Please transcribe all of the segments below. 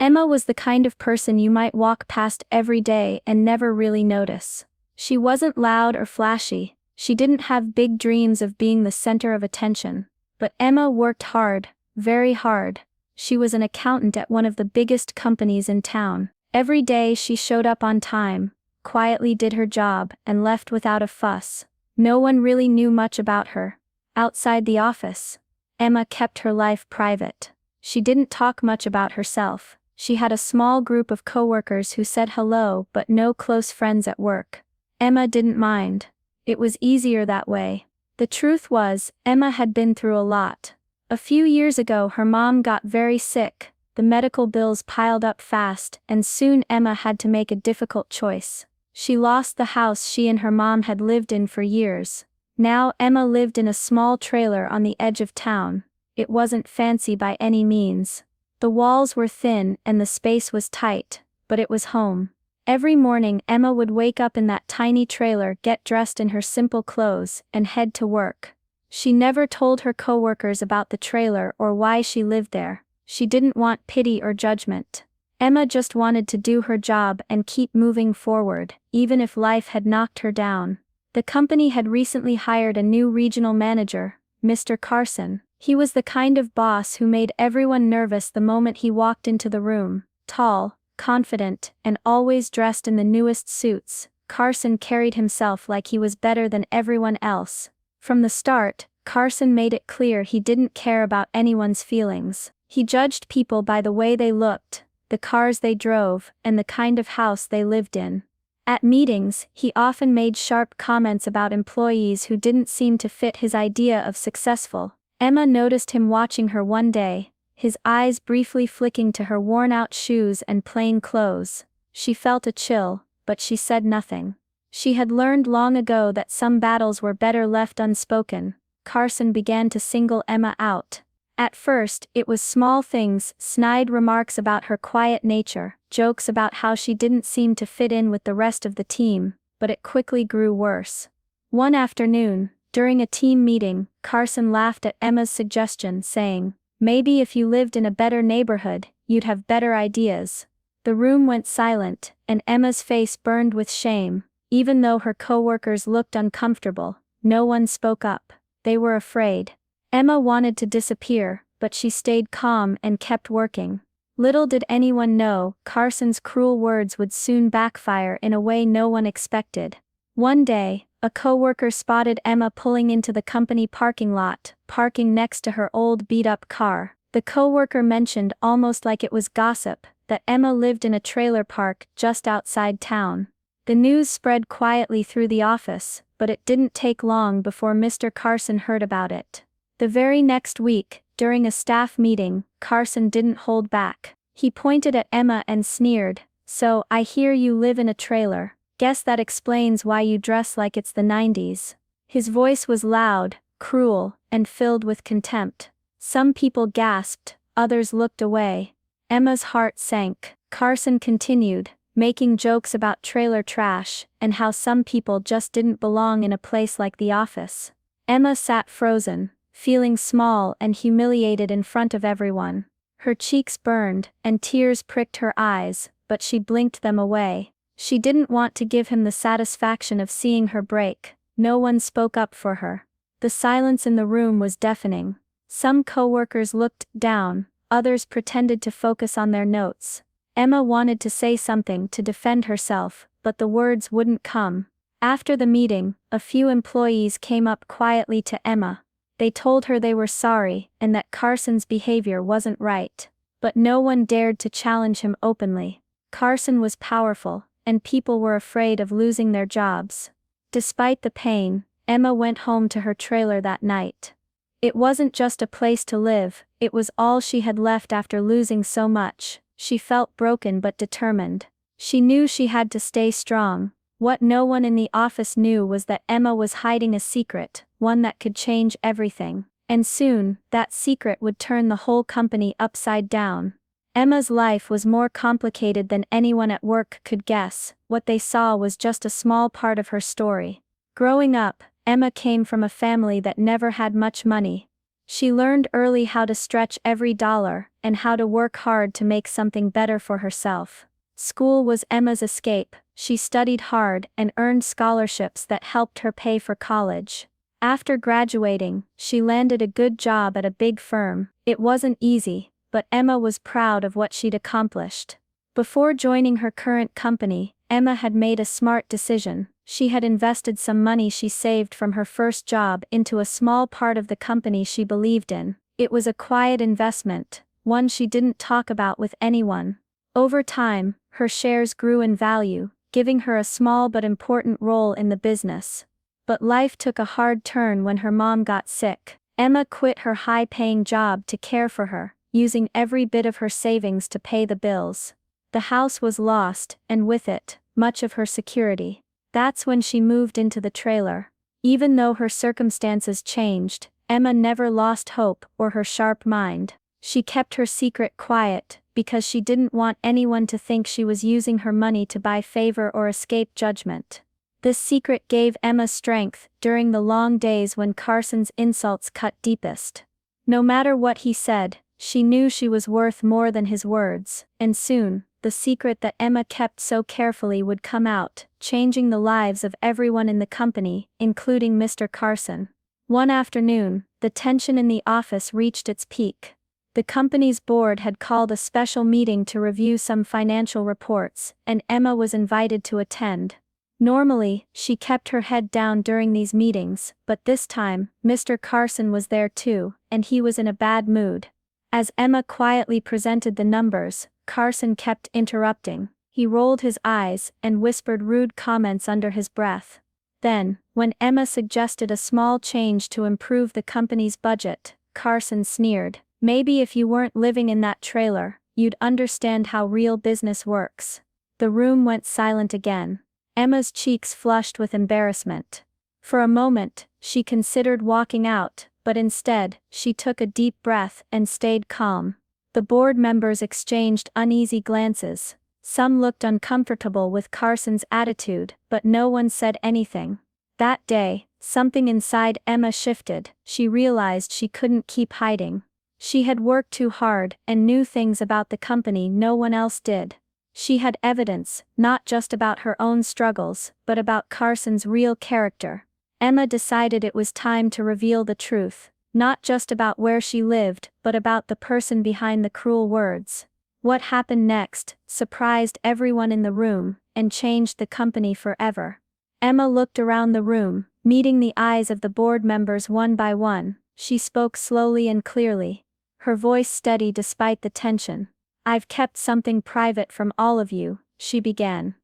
Emma was the kind of person you might walk past every day and never really notice. She wasn't loud or flashy, she didn't have big dreams of being the center of attention. But Emma worked hard, very hard. She was an accountant at one of the biggest companies in town. Every day she showed up on time, quietly did her job, and left without a fuss. No one really knew much about her. Outside the office, Emma kept her life private. She didn't talk much about herself. She had a small group of coworkers who said hello but no close friends at work. Emma didn't mind. It was easier that way. The truth was, Emma had been through a lot. A few years ago her mom got very sick, the medical bills piled up fast, and soon Emma had to make a difficult choice. She lost the house she and her mom had lived in for years. Now Emma lived in a small trailer on the edge of town. It wasn't fancy by any means. The walls were thin and the space was tight, but it was home. Every morning Emma would wake up in that tiny trailer, get dressed in her simple clothes, and head to work. She never told her coworkers about the trailer or why she lived there. She didn't want pity or judgment. Emma just wanted to do her job and keep moving forward, even if life had knocked her down. The company had recently hired a new regional manager, Mr. Carson. He was the kind of boss who made everyone nervous the moment he walked into the room. Tall, confident, and always dressed in the newest suits, Carson carried himself like he was better than everyone else. From the start, Carson made it clear he didn't care about anyone's feelings. He judged people by the way they looked, the cars they drove, and the kind of house they lived in. At meetings, he often made sharp comments about employees who didn't seem to fit his idea of successful. Emma noticed him watching her one day, his eyes briefly flicking to her worn-out shoes and plain clothes. She felt a chill, but she said nothing. She had learned long ago that some battles were better left unspoken. Carson began to single Emma out. At first, it was small things, snide remarks about her quiet nature, jokes about how she didn't seem to fit in with the rest of the team, but it quickly grew worse. One afternoon, during a team meeting, Carson laughed at Emma's suggestion, saying, "Maybe if you lived in a better neighborhood, you'd have better ideas." The room went silent, and Emma's face burned with shame. Even though her coworkers looked uncomfortable, no one spoke up. They were afraid. Emma wanted to disappear, but she stayed calm and kept working. Little did anyone know, Carson's cruel words would soon backfire in a way no one expected. One day, a coworker spotted Emma pulling into the company parking lot, parking next to her old beat-up car. The coworker mentioned, almost like it was gossip, that Emma lived in a trailer park just outside town. The news spread quietly through the office, but it didn't take long before Mr. Carson heard about it. The very next week, during a staff meeting, Carson didn't hold back. He pointed at Emma and sneered, "So, I hear you live in a trailer. Guess that explains why you dress like it's the 90s. His voice was loud, cruel, and filled with contempt. Some people gasped, others looked away. Emma's heart sank. Carson continued, making jokes about trailer trash, and how some people just didn't belong in a place like the office. Emma sat frozen, feeling small and humiliated in front of everyone. Her cheeks burned, and tears pricked her eyes, but she blinked them away. She didn't want to give him the satisfaction of seeing her break. No one spoke up for her. The silence in the room was deafening. Some coworkers looked down, others pretended to focus on their notes. Emma wanted to say something to defend herself, but the words wouldn't come. After the meeting, a few employees came up quietly to Emma. They told her they were sorry, and that Carson's behavior wasn't right. But no one dared to challenge him openly. Carson was powerful, and people were afraid of losing their jobs. Despite the pain, Emma went home to her trailer that night. It wasn't just a place to live, it was all she had left after losing so much. She felt broken but determined. She knew she had to stay strong. What no one in the office knew was that Emma was hiding a secret, one that could change everything. And soon, that secret would turn the whole company upside down. Emma's life was more complicated than anyone at work could guess. What they saw was just a small part of her story. Growing up, Emma came from a family that never had much money. She learned early how to stretch every dollar and how to work hard to make something better for herself. School was Emma's escape. She studied hard and earned scholarships that helped her pay for college. After graduating, she landed a good job at a big firm. It wasn't easy, but Emma was proud of what she'd accomplished. Before joining her current company, Emma had made a smart decision. She had invested some money she saved from her first job into a small part of the company she believed in. It was a quiet investment, one she didn't talk about with anyone. Over time, her shares grew in value, giving her a small but important role in the business. But life took a hard turn when her mom got sick. Emma quit her high-paying job to care for her, using every bit of her savings to pay the bills. The house was lost, and with it, much of her security. That's when she moved into the trailer. Even though her circumstances changed, Emma never lost hope or her sharp mind. She kept her secret quiet, because she didn't want anyone to think she was using her money to buy favor or escape judgment. This secret gave Emma strength during the long days when Carson's insults cut deepest. No matter what he said, she knew she was worth more than his words, and soon, the secret that Emma kept so carefully would come out, changing the lives of everyone in the company, including Mr. Carson. One afternoon, the tension in the office reached its peak. The company's board had called a special meeting to review some financial reports, and Emma was invited to attend. Normally, she kept her head down during these meetings, but this time, Mr. Carson was there too, and he was in a bad mood. As Emma quietly presented the numbers, Carson kept interrupting. He rolled his eyes and whispered rude comments under his breath. Then, when Emma suggested a small change to improve the company's budget, Carson sneered. "Maybe if you weren't living in that trailer, you'd understand how real business works." The room went silent again. Emma's cheeks flushed with embarrassment. For a moment, she considered walking out, but instead, she took a deep breath and stayed calm. The board members exchanged uneasy glances. Some looked uncomfortable with Carson's attitude, but no one said anything. That day, something inside Emma shifted. She realized she couldn't keep hiding. She had worked too hard and knew things about the company no one else did. She had evidence, not just about her own struggles, but about Carson's real character. Emma decided it was time to reveal the truth, not just about where she lived, but about the person behind the cruel words. What happened next surprised everyone in the room and changed the company forever. Emma looked around the room, meeting the eyes of the board members one by one. She spoke slowly and clearly, her voice steady despite the tension. "I've kept something private from all of you," she began.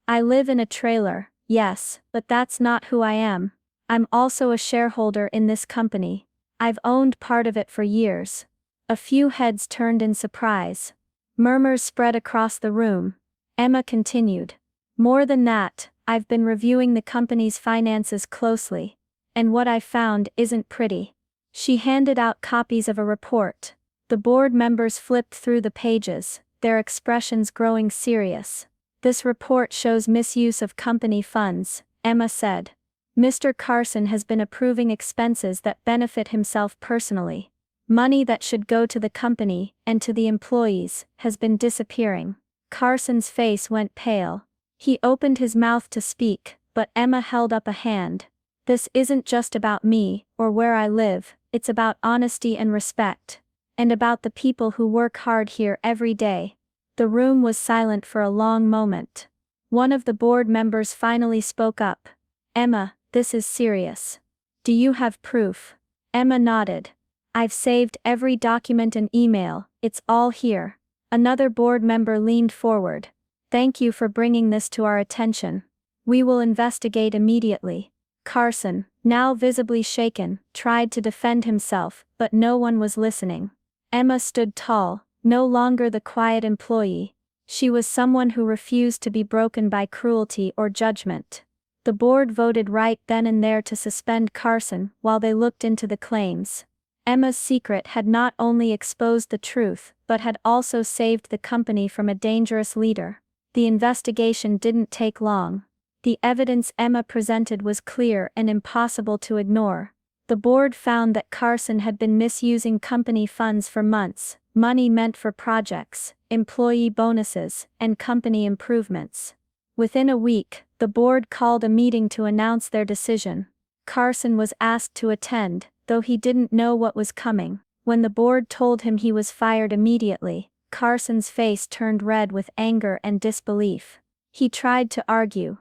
"I live in a trailer, yes, but that's not who I am. I'm also a shareholder in this company. I've owned part of it for years." A few heads turned in surprise. Murmurs spread across the room. Emma continued. "More than that, I've been reviewing the company's finances closely. And what I found isn't pretty." She handed out copies of a report. The board members flipped through the pages, their expressions growing serious. "This report shows misuse of company funds," Emma said. "Mr. Carson has been approving expenses that benefit himself personally. Money that should go to the company and to the employees has been disappearing." Carson's face went pale. He opened his mouth to speak, but Emma held up a hand. "This isn't just about me or where I live, it's about honesty and respect. And about the people who work hard here every day." The room was silent for a long moment. One of the board members finally spoke up. "Emma, this is serious. Do you have proof?" Emma nodded. "I've saved every document and email, it's all here." Another board member leaned forward. "Thank you for bringing this to our attention. We will investigate immediately." Carson, now visibly shaken, tried to defend himself, but no one was listening. Emma stood tall, no longer the quiet employee. She was someone who refused to be broken by cruelty or judgment. The board voted right then and there to suspend Carson while they looked into the claims. Emma's secret had not only exposed the truth, but had also saved the company from a dangerous leader. The investigation didn't take long. The evidence Emma presented was clear and impossible to ignore. The board found that Carson had been misusing company funds for months, money meant for projects, employee bonuses, and company improvements. Within a week, the board called a meeting to announce their decision. Carson was asked to attend, though he didn't know what was coming. When the board told him he was fired immediately, Carson's face turned red with anger and disbelief. He tried to argue,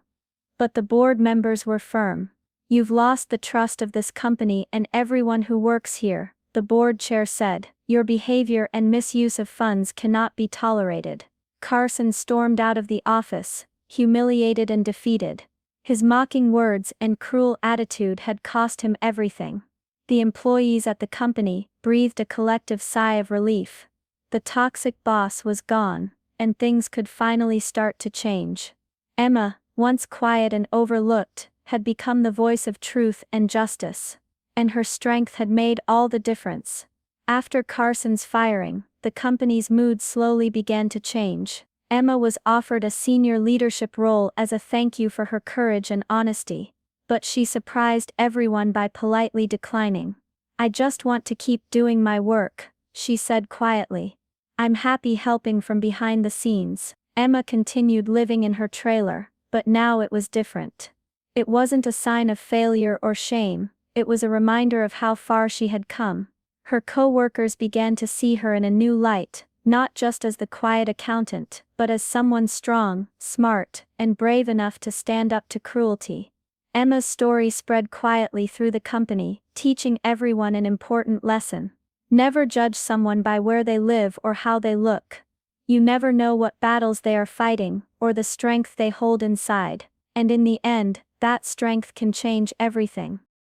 but the board members were firm. "You've lost the trust of this company and everyone who works here," the board chair said. "Your behavior and misuse of funds cannot be tolerated." Carson stormed out of the office, humiliated and defeated. His mocking words and cruel attitude had cost him everything. The employees at the company breathed a collective sigh of relief. The toxic boss was gone, and things could finally start to change. Emma, once quiet and overlooked, had become the voice of truth and justice. And her strength had made all the difference. After Carson's firing, the company's mood slowly began to change. Emma was offered a senior leadership role as a thank you for her courage and honesty. But she surprised everyone by politely declining. "I just want to keep doing my work," she said quietly. "I'm happy helping from behind the scenes." Emma continued living in her trailer, but now it was different. It wasn't a sign of failure or shame, it was a reminder of how far she had come. Her co-workers began to see her in a new light, not just as the quiet accountant, but as someone strong, smart, and brave enough to stand up to cruelty. Emma's story spread quietly through the company, teaching everyone an important lesson. Never judge someone by where they live or how they look. You never know what battles they are fighting, or the strength they hold inside. And in the end, that strength can change everything.